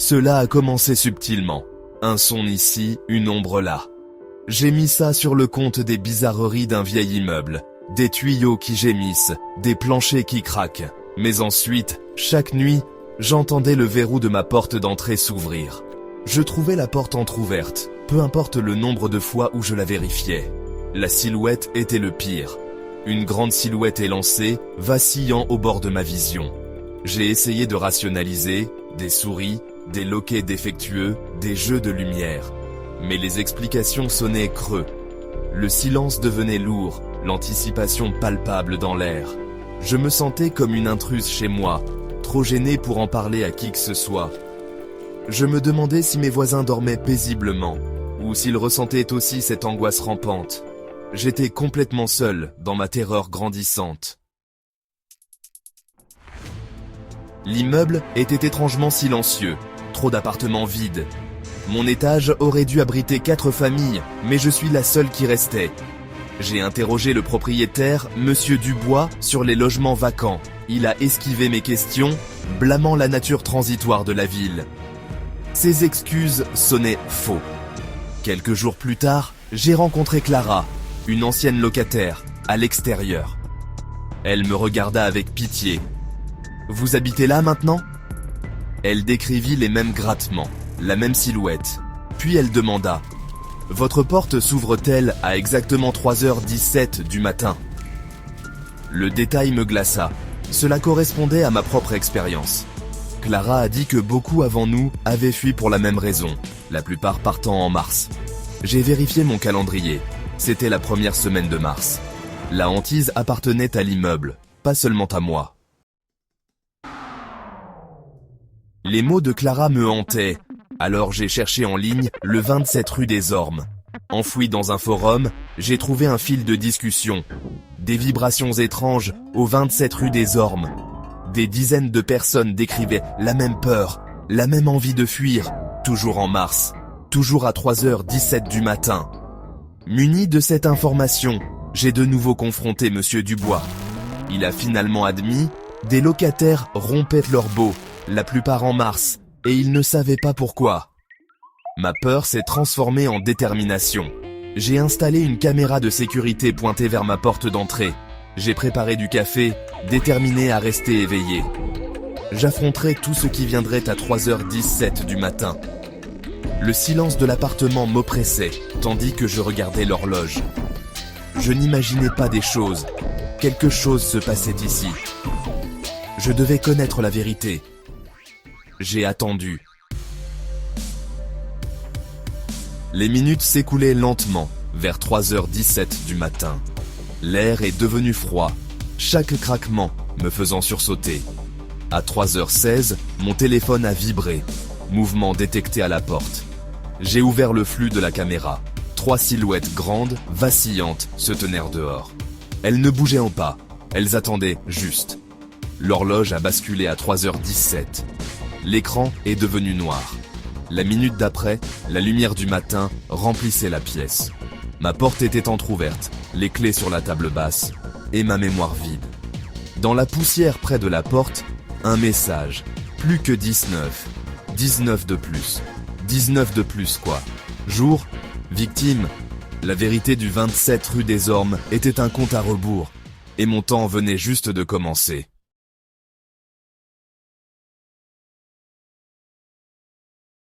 Cela a commencé subtilement. Un son ici, une ombre là. J'ai mis ça sur le compte des bizarreries d'un vieil immeuble. Des tuyaux qui gémissent, des planchers qui craquent. Mais ensuite, chaque nuit, j'entendais le verrou de ma porte d'entrée s'ouvrir. Je trouvais la porte entr'ouverte, peu importe le nombre de fois où je la vérifiais. La silhouette était le pire. Une grande silhouette élancée, vacillant au bord de ma vision. J'ai essayé de rationaliser, des souris, des loquets défectueux, des jeux de lumière. Mais les explications sonnaient creux. Le silence devenait lourd, l'anticipation palpable dans l'air. Je me sentais comme une intruse chez moi, trop gêné pour en parler à qui que ce soit. Je me demandais si mes voisins dormaient paisiblement, ou s'ils ressentaient aussi cette angoisse rampante. J'étais complètement seul dans ma terreur grandissante. L'immeuble était étrangement silencieux, trop d'appartements vides. Mon étage aurait dû abriter 4 familles, mais je suis la seule qui restait. J'ai interrogé le propriétaire, Monsieur Dubois, sur les logements vacants. Il a esquivé mes questions, blâmant la nature transitoire de la ville. Ses excuses sonnaient faux. Quelques jours plus tard, j'ai rencontré Clara, une ancienne locataire, à l'extérieur. Elle me regarda avec pitié. « Vous habitez là maintenant ?» Elle décrivit les mêmes grattements, la même silhouette. Puis elle demanda « Votre porte s'ouvre-t-elle à exactement 3h17 du matin ?» Le détail me glaça. Cela correspondait à ma propre expérience. Clara a dit que beaucoup avant nous avaient fui pour la même raison, la plupart partant en mars. J'ai vérifié mon calendrier. C'était la première semaine de mars. La hantise appartenait à l'immeuble, pas seulement à moi. Les mots de Clara me hantaient, alors j'ai cherché en ligne le 27 rue des Ormes. Enfoui dans un forum, j'ai trouvé un fil de discussion. Des vibrations étranges au 27 rue des Ormes. Des dizaines de personnes décrivaient la même peur, la même envie de fuir, toujours en mars, toujours à 3h17 du matin. Muni de cette information, j'ai de nouveau confronté Monsieur Dubois. Il a finalement admis, des locataires rompaient leur baux, la plupart en mars, et ils ne savaient pas pourquoi. Ma peur s'est transformée en détermination. J'ai installé une caméra de sécurité pointée vers ma porte d'entrée. J'ai préparé du café, déterminé à rester éveillé. J'affronterai tout ce qui viendrait à 3h17 du matin. Le silence de l'appartement m'oppressait, tandis que je regardais l'horloge. Je n'imaginais pas des choses. Quelque chose se passait ici. Je devais connaître la vérité. J'ai attendu. Les minutes s'écoulaient lentement, vers 3h17 du matin. L'air est devenu froid, chaque craquement me faisant sursauter. À 3h16, mon téléphone a vibré, mouvement détecté à la porte. J'ai ouvert le flux de la caméra. 3 silhouettes grandes, vacillantes, se tenèrent dehors. Elles ne bougeaient pas, elles attendaient juste. L'horloge a basculé à 3h17. L'écran est devenu noir. La minute d'après, la lumière du matin remplissait la pièce. Ma porte était entr'ouverte, les clés sur la table basse, et ma mémoire vide. Dans la poussière près de la porte, un message. Plus que 19. 19 de plus. 19 de plus quoi. Jour, victime. La vérité du 27 rue des Ormes était un compte à rebours. Et mon temps venait juste de commencer.